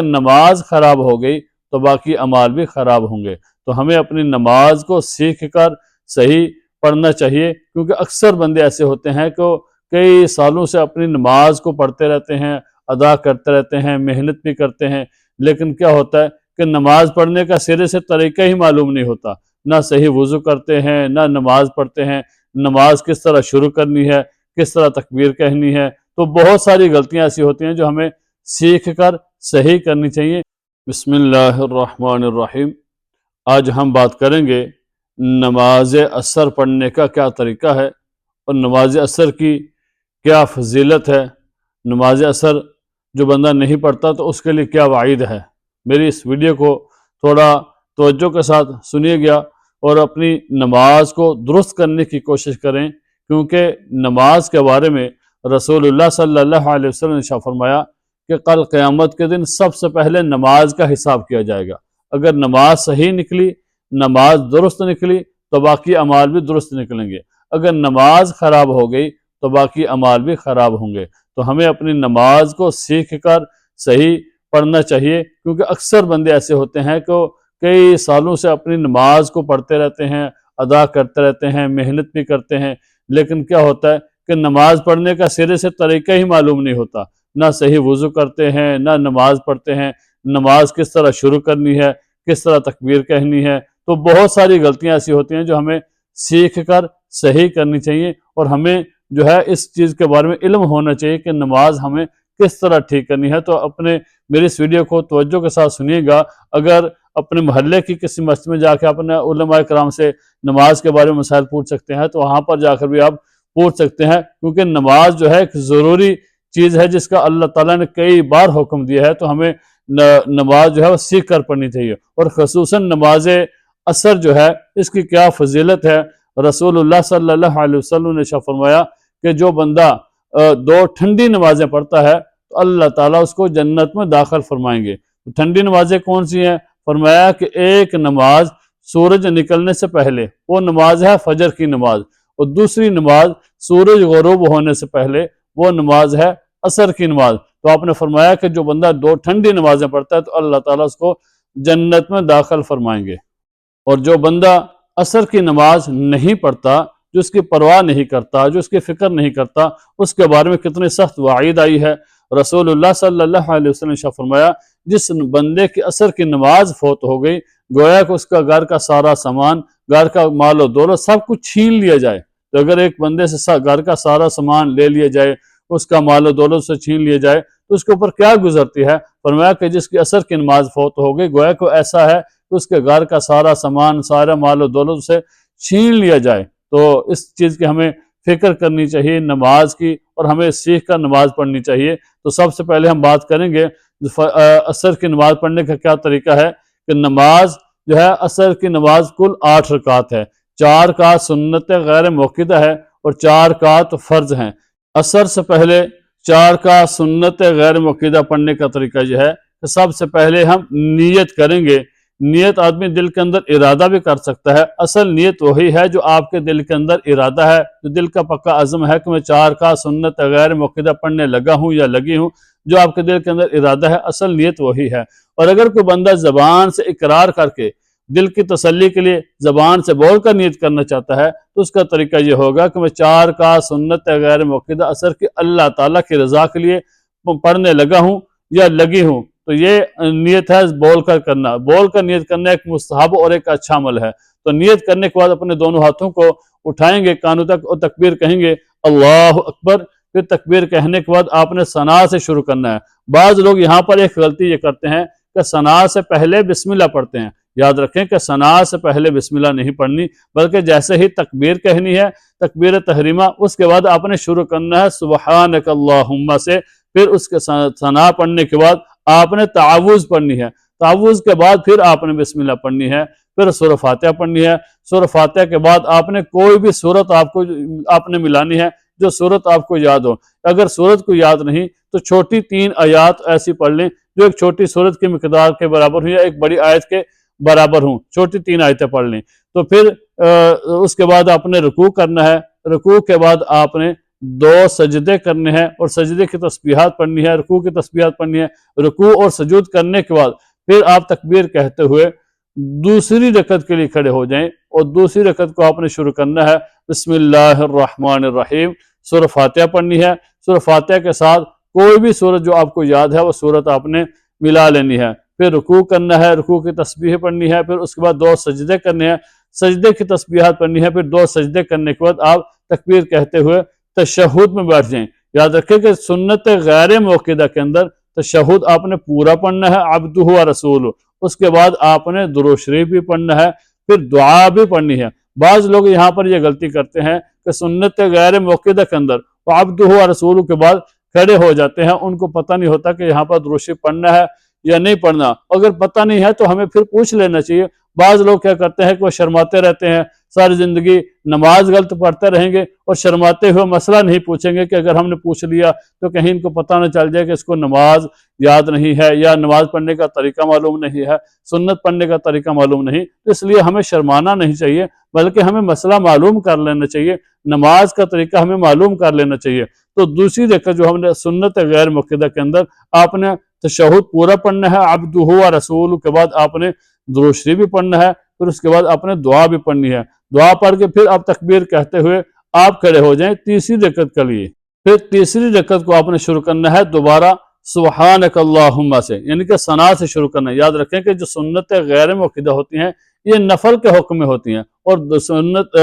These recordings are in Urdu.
نماز خراب ہو گئی تو باقی اعمال بھی خراب ہوں گے۔ تو ہمیں اپنی نماز کو سیکھ کر صحیح پڑھنا چاہیے، کیونکہ اکثر بندے ایسے ہوتے ہیں کہ کئی سالوں سے اپنی نماز کو پڑھتے رہتے ہیں، ادا کرتے رہتے ہیں، محنت بھی کرتے ہیں، لیکن کیا ہوتا ہے کہ نماز پڑھنے کا سرے سے طریقہ ہی معلوم نہیں ہوتا، نہ صحیح وضو کرتے ہیں، نہ نماز پڑھتے ہیں، نماز کس طرح شروع کرنی ہے، کس طرح تکبیر کہنی ہے۔ تو بہت ساری غلطیاں ایسی ہوتی ہیں جو ہمیں سیکھ کر صحیح کرنی چاہیے۔ بسم اللہ الرحمن الرحیم۔ آج ہم بات کریں گے نماز عصر پڑھنے کا کیا طریقہ ہے، اور نماز عصر کی کیا فضیلت ہے، نماز عصر جو بندہ نہیں پڑھتا تو اس کے لیے کیا وعید ہے۔ میری اس ویڈیو کو تھوڑا توجہ کے ساتھ سنیے گا اور اپنی نماز کو درست کرنے کی کوشش کریں، کیونکہ نماز کے بارے میں رسول اللہ صلی اللہ علیہ وسلم نے ارشاد فرمایا کہ کل قیامت کے دن سب سے پہلے نماز کا حساب کیا جائے گا۔ اگر نماز صحیح نکلی، نماز درست نکلی تو باقی اعمال بھی درست نکلیں گے، اگر نماز خراب ہو گئی تو باقی اعمال بھی خراب ہوں گے۔ تو ہمیں اپنی نماز کو سیکھ کر صحیح پڑھنا چاہیے، کیونکہ اکثر بندے ایسے ہوتے ہیں کہ کئی سالوں سے اپنی نماز کو پڑھتے رہتے ہیں، ادا کرتے رہتے ہیں، محنت بھی کرتے ہیں، لیکن کیا ہوتا ہے کہ نماز پڑھنے کا سرے سے طریقہ ہی معلوم نہیں ہوتا، نہ صحیح وضو کرتے ہیں، نہ نماز پڑھتے ہیں، نماز کس طرح شروع کرنی ہے، کس طرح تکبیر کہنی ہے۔ تو بہت ساری غلطیاں ایسی ہوتی ہیں جو ہمیں سیکھ کر صحیح کرنی چاہیے، اور ہمیں جو ہے اس چیز کے بارے میں علم ہونا چاہیے کہ نماز ہمیں کس طرح ٹھیک کرنی ہے۔ تو میری اس ویڈیو کو توجہ کے ساتھ سنیے گا۔ اگر اپنے محلے کی کسی مسجد میں جا کے اپنے علماء کرام سے نماز کے بارے میں مسائل پوچھ سکتے ہیں، تو وہاں پر جا کر بھی آپ پوچھ سکتے ہیں، کیونکہ نماز جو ہے ایک ضروری چیز ہے جس کا اللہ تعالیٰ نے کئی بار حکم دیا ہے۔ تو ہمیں نماز جو ہے وہ سیکھ کر پڑھنی چاہیے، اور خصوصاً نماز عصر جو ہے اس کی کیا فضیلت ہے۔ رسول اللہ صلی اللہ علیہ وسلم نے ارشاد فرمایا کہ جو بندہ 2 ٹھنڈی نمازیں پڑھتا ہے تو اللہ تعالیٰ اس کو جنت میں داخل فرمائیں گے۔ ٹھنڈی نمازیں کون سی ہیں؟ فرمایا کہ ایک نماز سورج نکلنے سے پہلے، وہ نماز ہے فجر کی نماز، اور دوسری نماز سورج غروب ہونے سے پہلے، وہ نماز ہے عصر کی نماز۔ تو آپ نے فرمایا کہ جو بندہ 2 ٹھنڈی نمازیں پڑھتا ہے تو اللہ تعالیٰ اس کو جنت میں داخل فرمائیں گے۔ اور جو بندہ عصر کی نماز نہیں پڑھتا، جو اس کی پرواہ نہیں کرتا، جو اس کی فکر نہیں کرتا، اس کے بارے میں کتنی سخت وعید آئی ہے۔ رسول اللہ صلی اللہ علیہ وسلم نے فرمایا جس بندے کی عصر کی نماز فوت ہو گئی، گویا کہ اس کا گھر کا سارا سامان، گھر کا مال و دولت سب کچھ چھین لیا جائے۔ تو اگر ایک بندے سے گھر کا سارا سامان لے لیا جائے، اس کا مال و دولت سے چھین لیا جائے، تو اس کے اوپر کیا گزرتی ہے؟ فرمایا کہ جس کی عصر کی نماز فوت ہو گئی، گویا کہ ایسا ہے کہ اس کے گھر کا سارا سامان، سارا مال و دولت سے چھین لیا جائے۔ تو اس چیز کی ہمیں فکر کرنی چاہیے نماز کی، اور ہمیں سیکھ کر نماز پڑھنی چاہیے۔ تو سب سے پہلے ہم بات کریں گے عصر کی نماز پڑھنے کا کیا طریقہ ہے، کہ نماز جو ہے عصر کی نماز کل 8 رکعت ہے، 4 رکعت سنت غیر موقدہ ہے اور 4 رکعت فرض ہیں۔ عصر سے پہلے 4 رکعت سنت غیر موقدہ پڑھنے کا طریقہ یہ ہے کہ سب سے پہلے ہم نیت کریں گے۔ نیت آدمی دل کے اندر ارادہ بھی کر سکتا ہے، اصل نیت وہی ہے جو آپ کے دل کے اندر ارادہ ہے، جو دل کا پکا عزم ہے کہ میں 4 رکعت سنت غیر موقدہ پڑھنے لگا ہوں یا لگی ہوں، جو آپ کے دل کے اندر ارادہ ہے، اصل نیت وہی ہے۔ اور اگر کوئی بندہ زبان سے اقرار کر کے دل کی تسلی کے لیے زبان سے بول کر نیت کرنا چاہتا ہے، تو اس کا طریقہ یہ ہوگا کہ میں 4 رکعت سنت غیر موقدہ عصر کی اللہ تعالیٰ کی رضا کے لیے پڑھنے لگا ہوں یا لگی ہوں۔ تو یہ نیت ہے بول کر کرنا، بول کر نیت کرنا ایک مستحب اور ایک اچھا عمل ہے۔ تو نیت کرنے کے بعد اپنے دونوں ہاتھوں کو اٹھائیں گے کانوں تک اور تکبیر کہیں گے اللہ اکبر۔ پھر تکبیر کہنے کے بعد آپ نے ثنا سے شروع کرنا ہے۔ بعض لوگ یہاں پر ایک غلطی یہ کرتے ہیں کہ ثنا سے پہلے بسم اللہ پڑھتے ہیں۔ یاد رکھیں کہ ثنا سے پہلے بسم اللہ نہیں پڑھنی، بلکہ جیسے ہی تکبیر کہنی ہے، تکبیر تحریمہ، اس کے بعد آپ نے شروع کرنا ہے سبحانک اللہم سے۔ پھر اس کے ثنا پڑھنے کے بعد آپ نے تعوذ پڑھنی ہے، تعوذ کے بعد پھر آپ نے بسم اللہ پڑھنی ہے، پھر سورہ فاتحہ پڑھنی ہے۔ سورہ فاتحہ کے بعد آپ نے کوئی بھی سورت آپ نے ملانی ہے جو سورت آپ کو یاد ہو۔ اگر سورت کو یاد نہیں تو چھوٹی 3 آیات ایسی پڑھ لیں جو ایک چھوٹی سورت کی مقدار کے برابر ہوں یا ایک بڑی آیت کے برابر ہوں، چھوٹی 3 آیتیں پڑھ لیں۔ تو پھر اس کے بعد آپ نے رکوع کرنا ہے، رکوع کے بعد آپ نے دو سجدے کرنے ہیں اور سجدے کی تسبیحات پڑھنی ہے، رکوع کی تسبیحات پڑھنی ہے۔ رکوع اور سجود کرنے کے بعد پھر آپ تکبیر کہتے ہوئے دوسری رکعت کے لیے کھڑے ہو جائیں، اور دوسری رکعت کو آپ نے شروع کرنا ہے بسم اللہ الرحمن الرحیم، سورہ فاتحہ پڑھنی ہے۔ سورہ فاتحہ کے ساتھ کوئی بھی سورت جو آپ کو یاد ہے وہ سورت آپ نے ملا لینی ہے۔ پھر رکوع کرنا ہے، رکوع کی تسبیح پڑھنی ہے، پھر اس کے بعد دو سجدے کرنے ہیں، سجدے کی تسبیحات پڑھنی ہے، پھر دو سجدے کرنے کے بعد آپ تکبیر کہتے ہوئے تشہد میں بیٹھ جائیں۔ یاد رکھیں کہ سنت غیر موقدہ کے اندر تشہد آپ نے پورا پڑھنا ہے، عبدہ و رسولہ، اس کے بعد آپ نے درود شریف بھی پڑھنا ہے، پھر دعا بھی پڑھنی ہے۔ بعض لوگ یہاں پر یہ غلطی کرتے ہیں کہ سنت غیر موقدہ کے اندر وہ عبدہ و رسولہ کے بعد کھڑے ہو جاتے ہیں، ان کو پتہ نہیں ہوتا کہ یہاں پر درود شریف پڑھنا ہے یا نہیں پڑھنا۔ اگر پتہ نہیں ہے تو ہمیں پھر پوچھ لینا چاہیے۔ بعض لوگ کیا کرتے ہیں کہ وہ شرماتے رہتے ہیں، ساری زندگی نماز غلط پڑھتے رہیں گے اور شرماتے ہوئے مسئلہ نہیں پوچھیں گے کہ اگر ہم نے پوچھ لیا تو کہیں ان کو پتہ نہ چل جائے کہ اس کو نماز یاد نہیں ہے یا نماز پڑھنے کا طریقہ معلوم نہیں ہے، سنت پڑھنے کا طریقہ معلوم نہیں۔ اس لیے ہمیں شرمانا نہیں چاہیے، بلکہ ہمیں مسئلہ معلوم کر لینا چاہیے، نماز کا طریقہ ہمیں معلوم کر لینا چاہیے۔ تو دوسری رکعت جو ہم نے سنت غیر موقدہ کے اندر آپ نے تشہد پورا پڑھنا ہے، عبدہ و رسول کے بعد آپ نے درود شریف بھی پڑھنا ہے، پھر اس کے بعد آپ نے دعا بھی پڑھنی ہے۔ دعا پڑھ کے پھر آپ تکبیر کہتے ہوئے آپ کھڑے ہو جائیں تیسری رکعت کے لیے۔ پھر تیسری رکعت کو آپ نے شروع کرنا ہے دوبارہ سبحانک اللہم سے، یعنی کہ ثنا سے شروع کرنا ہے۔ یاد رکھیں کہ جو سنت غیر موقدہ ہوتی ہیں یہ نفل کے حکم میں ہوتی ہیں، اور سنت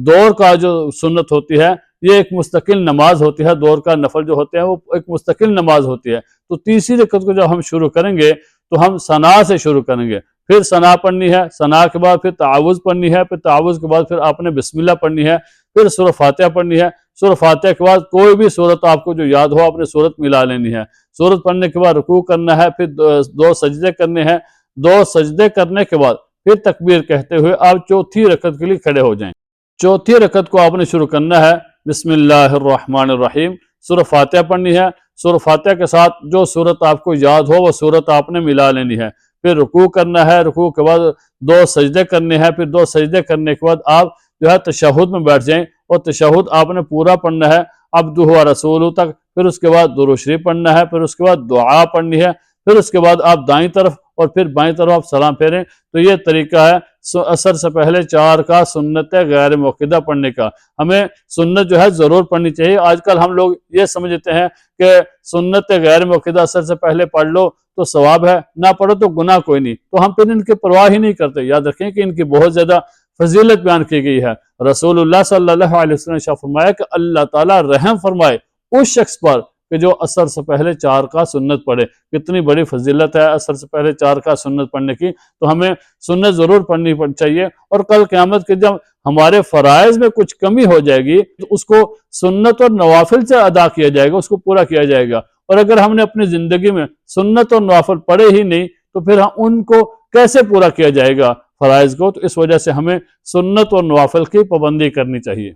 دور کا جو سنت ہوتی ہے یہ ایک مستقل نماز ہوتی ہے، دور کا نفل جو ہوتے ہیں وہ ایک مستقل نماز ہوتی ہے۔ تو تیسری رکعت کو جب ہم شروع کریں گے تو ہم ثنا سے شروع کریں گے، پھر ثنا پڑھنی ہے، ثنا کے بعد پھر تعوذ پڑھنی ہے، پھر تعوذ کے بعد پھر آپ نے بسم اللہ پڑھنی ہے، پھر سورہ فاتحہ پڑھنی ہے۔ سورہ فاتحہ کے بعد کوئی بھی سورت آپ کو جو یاد ہو آپ نے سورت ملا لینی ہے۔ سورت پڑھنے کے بعد رکوع کرنا ہے، پھر دو سجدے کرنے ہیں، دو سجدے کرنے کے بعد پھر تکبیر کہتے ہوئے آپ چوتھی رکعت کے لیے کھڑے ہو جائیں۔ چوتھی رکعت کو آپ نے شروع کرنا ہے بسم اللہ الرحمن الرحیم، سورہ فاتحہ پڑھنی ہے۔ سورہ فاتحہ کے ساتھ جو سورت آپ کو یاد ہو وہ سورت آپ نے ملا لینی ہے، پھر رکوع کرنا ہے، رکوع کے بعد دو سجدے کرنے ہیں، پھر دو سجدے کرنے کے بعد آپ جو ہے تشہد میں بیٹھ جائیں، اور تشہد آپ نے پورا پڑھنا ہے عبدہ و رسولہ تک، پھر اس کے بعد درود شریف پڑھنا ہے، پھر اس کے بعد دعا پڑھنی ہے، پھر اس کے بعد آپ دائیں طرف اور پھر بائیں طرف آپ سلام پھیریں۔ تو یہ طریقہ ہے عصر سے پہلے 4 کا سنت غیر موقدہ پڑھنے کا۔ ہمیں سنت جو ہے ضرور پڑھنی چاہیے۔ آج کل ہم لوگ یہ سمجھتے ہیں کہ سنت غیر موقدہ عصر سے پہلے پڑھ لو تو ثواب ہے، نہ پڑھو تو گناہ کوئی نہیں، تو ہم پھر ان کی پرواہ ہی نہیں کرتے۔ یاد رکھیں کہ ان کی بہت زیادہ فضیلت بیان کی گئی ہے۔ رسول اللہ صلی اللہ علیہ وسلم نے فرمایا کہ اللہ تعالیٰ رحم فرمائے اس شخص پر کہ جو عصر سے پہلے 4 کا سنت پڑھے۔ کتنی بڑی فضیلت ہے عصر سے پہلے 4 کا سنت پڑھنے کی، تو ہمیں سنت ضرور پڑھنی چاہیے۔ اور کل قیامت کے جب ہمارے فرائض میں کچھ کمی ہو جائے گی تو اس کو سنت اور نوافل سے ادا کیا جائے گا، اس کو پورا کیا جائے گا۔ اور اگر ہم نے اپنی زندگی میں سنت اور نوافل پڑھے ہی نہیں تو پھر ان کو کیسے پورا کیا جائے گا فرائض کو؟ تو اس وجہ سے ہمیں سنت اور نوافل کی پابندی کرنی چاہیے۔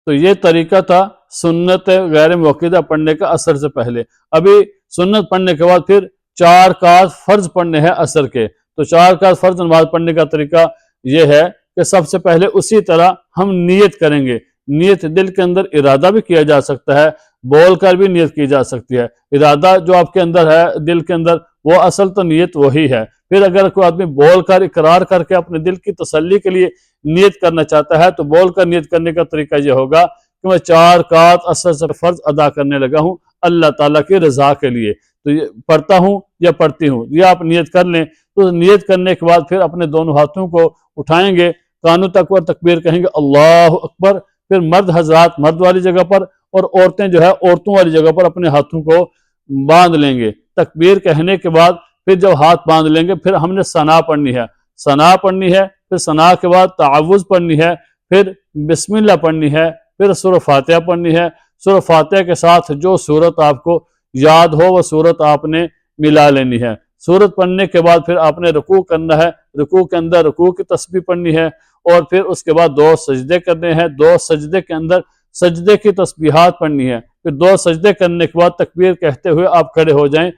تو یہ طریقہ تھا سنت غیر موقدہ پڑھنے کا عصر سے پہلے۔ ابھی سنت پڑھنے کے بعد پھر 4 رکعات فرض پڑھنے ہیں عصر کے۔ تو 4 رکعات فرض نماز پڑھنے کا طریقہ یہ ہے کہ سب سے پہلے اسی طرح ہم نیت کریں گے۔ نیت دل کے اندر ارادہ بھی کیا جا سکتا ہے، بول کر بھی نیت کی جا سکتی ہے۔ ارادہ جو آپ کے اندر ہے دل کے اندر، وہ اصل تو نیت وہی ہے۔ پھر اگر کوئی آدمی بول کر اقرار کر کے اپنے دل کی تسلی کے لیے نیت کرنا چاہتا ہے تو بول کر نیت کرنے کا طریقہ یہ ہوگا کہ میں 4 رکعات عصر سے فرض ادا کرنے لگا ہوں اللہ تعالیٰ کی رضا کے لیے، تو یہ پڑھتا ہوں یا پڑھتی ہوں، یہ آپ نیت کر لیں۔ تو نیت کرنے کے بعد پھر اپنے دونوں ہاتھوں کو اٹھائیں گے، کانوں تک اور تکبیر کہیں گے اللہ اکبر۔ پھر مرد حضرات مرد والی جگہ پر اور عورتیں جو ہے عورتوں والی جگہ پر اپنے ہاتھوں کو باندھ لیں گے۔ تکبیر کہنے کے بعد پھر جب ہاتھ باندھ لیں گے پھر ہم نے ثنا پڑھنی ہے، ثنا پڑھنی ہے، پھر ثنا کے بعد تعوذ پڑھنی ہے، پھر بسم اللہ پڑھنی ہے، پھر سورہ فاتحہ پڑھنی ہے۔ سورہ فاتحہ کے ساتھ جو سورت آپ کو یاد ہو وہ سورت آپ نے ملا لینی ہے۔ سورت پڑھنے کے بعد پھر آپ نے رکوع کرنا ہے، رکوع کے اندر رکوع کی تسبیح پڑھنی ہے، اور پھر اس کے بعد 2 سجدے کرنے ہیں، 2 سجدے کے اندر سجدے کی تسبیحات پڑھنی ہے۔ پھر 2 سجدے کرنے کے بعد تکبیر کہتے ہوئے آپ کھڑے ہو جائیں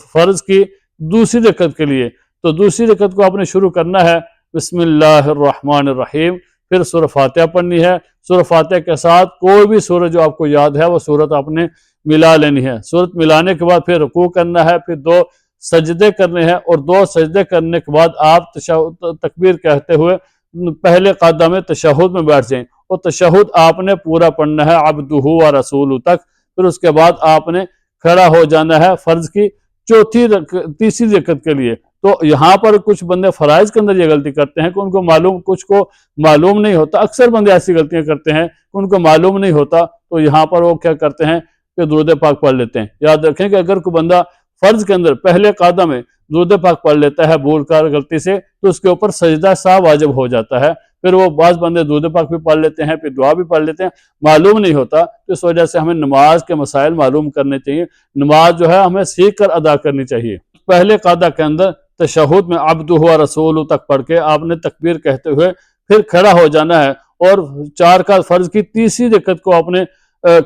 فرض کی دوسری رکعت کے لیے۔ تو دوسری رکعت کو آپ نے شروع کرنا ہے بسم اللہ الرحمن الرحیم، پھر سورہ فاتحہ پڑھنی ہے، سورہ فاتحہ کے ساتھ کوئی بھی سورت جو آپ کو یاد ہے وہ سورت آپ نے ملا لینی ہے، سورت ملانے کے بعد پھر رکوع کرنا ہے، پھر 2 سجدے کرنے ہیں، اور 2 سجدے کرنے کے بعد آپ تکبیر کہتے ہوئے پہلے قاعدہ میں تشہد میں بیٹھ جائیں، اور تشہد آپ نے پورا پڑھنا ہے عبدہ و رسولہ تک، پھر اس کے بعد آپ نے کھڑا ہو جانا ہے فرض کی تیسری رکعت کے لیے۔ تو یہاں پر کچھ بندے فرائض کے اندر یہ غلطی کرتے ہیں کہ ان کو کچھ کو معلوم نہیں ہوتا، اکثر بندے ایسی غلطیاں کرتے ہیں کہ ان کو معلوم نہیں ہوتا، تو یہاں پر وہ کیا کرتے ہیں کہ درود پاک پڑھ لیتے ہیں۔ یاد رکھیں کہ اگر کوئی بندہ فرض کے اندر پہلے قاعدہ میں درود پاک پڑھ لیتا ہے بھول کر غلطی سے، تو اس کے اوپر سجدہ سہو واجب ہو جاتا ہے، پھر وہ بعض بندے درود پاک بھی پڑھ لیتے ہیں، پھر دعا بھی پڑھ لیتے ہیں، معلوم نہیں ہوتا، تو اس وجہ سے ہمیں نماز کے مسائل معلوم کرنے چاہیے، نماز جو ہے ہمیں سیکھ کر ادا کرنی چاہیے۔ پہلے قاعدہ کے اندر تشہد میں عبدہ و رسولہ تک پڑھ کے آپ نے تکبیر کہتے ہوئے پھر کھڑا ہو جانا ہے، اور 4 رکعت فرض کی تیسری رکعت کو آپ نے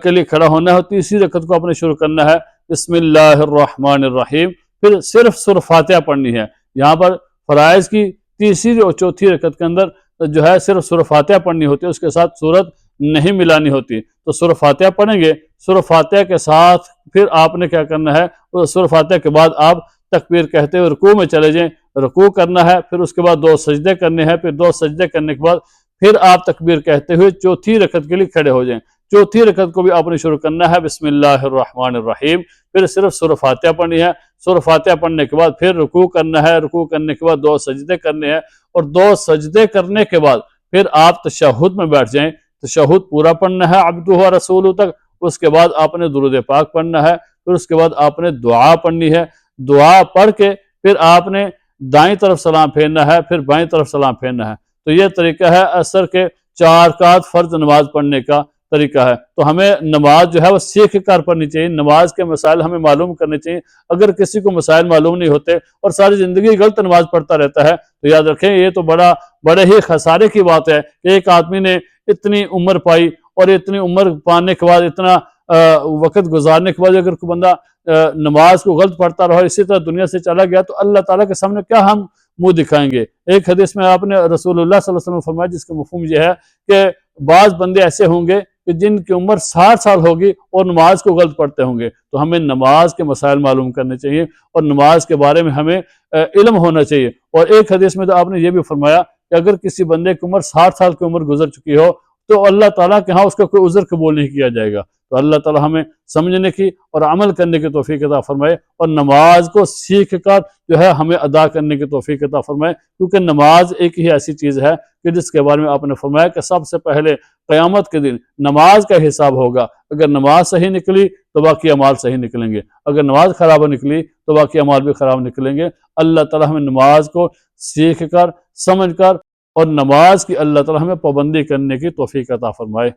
کے لیے کھڑا ہونا ہے، اور تیسری رکعت کو آپ نے شروع کرنا ہے بسم اللہ الرحمن الرحیم، پھر صرف سورہ فاتحہ پڑھنی ہے۔ یہاں پر فرائض کی تیسری اور چوتھی رکعت کے اندر جو ہے صرف سورہ فاتحہ پڑھنی ہوتی ہے، اس کے ساتھ سورت نہیں ملانی ہوتی، تو سورہ فاتحہ پڑھیں گے، سورہ فاتحہ کے ساتھ پھر آپ نے کیا کرنا ہے، سورہ فاتحہ کے بعد آپ تکبیر کہتے ہوئے رکوع میں چلے جائیں، رکوع کرنا ہے، پھر اس کے بعد 2 سجدے کرنے ہیں، پھر 2 سجدے کرنے کے بعد پھر آپ تکبیر کہتے ہوئے چوتھی رکعت کے لیے کھڑے ہو جائیں، چوتھی رکعت کو بھی آپ نے شروع کرنا ہے بسم اللہ الرحمن الرحیم، پھر صرف سورہ فاتحہ پڑھنی ہے، سورہ فاتحہ پڑھنے کے بعد پھر رکوع کرنا ہے، رکوع کرنے کے بعد 2 سجدے کرنے ہیں، اور 2 سجدے کرنے کے بعد پھر آپ تشہد میں بیٹھ جائیں، تشہد پورا پڑھنا ہے عبدہ و رسولہ تک، اس کے بعد آپ نے درود پاک پڑھنا ہے، پھر اس کے بعد آپ نے دعا پڑھنی ہے، دعا پڑھ کے پھر آپ نے دائیں طرف سلام پھیرنا ہے، پھر بائیں طرف سلام پھیرنا ہے۔ تو یہ طریقہ ہے عصر کے 4 رکعت فرض نماز پڑھنے کا طریقہ ہے۔ تو ہمیں نماز جو ہے وہ سیکھ کر پڑھنی چاہیے، نماز کے مسائل ہمیں معلوم کرنے چاہیے۔ اگر کسی کو مسائل معلوم نہیں ہوتے اور ساری زندگی غلط نماز پڑھتا رہتا ہے، تو یاد رکھیں یہ تو بڑے ہی خسارے کی بات ہے کہ ایک آدمی نے اتنی عمر پائی، اور اتنی عمر پانے کے بعد اتنا وقت گزارنے کے بعد اگر کوئی بندہ نماز کو غلط پڑھتا رہا، اسی طرح دنیا سے چلا گیا، تو اللہ تعالیٰ کے سامنے کیا ہم منہ دکھائیں گے؟ ایک حدیث میں آپ نے رسول اللہ صلی اللہ علیہ وسلم فرمایا، جس کا مفہوم یہ ہے کہ بعض بندے ایسے ہوں گے کہ جن کی عمر 60 سال ہوگی اور نماز کو غلط پڑھتے ہوں گے۔ تو ہمیں نماز کے مسائل معلوم کرنے چاہیے، اور نماز کے بارے میں ہمیں علم ہونا چاہیے۔ اور ایک حدیث میں تو آپ نے یہ بھی فرمایا کہ اگر کسی بندے کی عمر 60 سال کی عمر گزر چکی ہو، تو اللہ تعالیٰ کے ہاں اس کا کوئی عذر قبول نہیں کیا جائے گا۔ تو اللہ تعالیٰ ہمیں سمجھنے کی اور عمل کرنے کی توفیق عطا فرمائے، اور نماز کو سیکھ کر جو ہے ہمیں ادا کرنے کی توفیق عطا فرمائے، کیونکہ نماز ایک ہی ایسی چیز ہے کہ جس کے بارے میں آپ نے فرمایا کہ سب سے پہلے قیامت کے دن نماز کا حساب ہوگا۔ اگر نماز صحیح نکلی تو باقی اعمال صحیح نکلیں گے، اگر نماز خراب نکلی تو باقی اعمال بھی خراب نکلیں گے۔ اللہ تعالیٰ ہمیں نماز کو سیکھ کر، سمجھ کر، اور نماز کی اللہ تعالیٰ ہمیں پابندی کرنے کی توفیق عطا فرمائے۔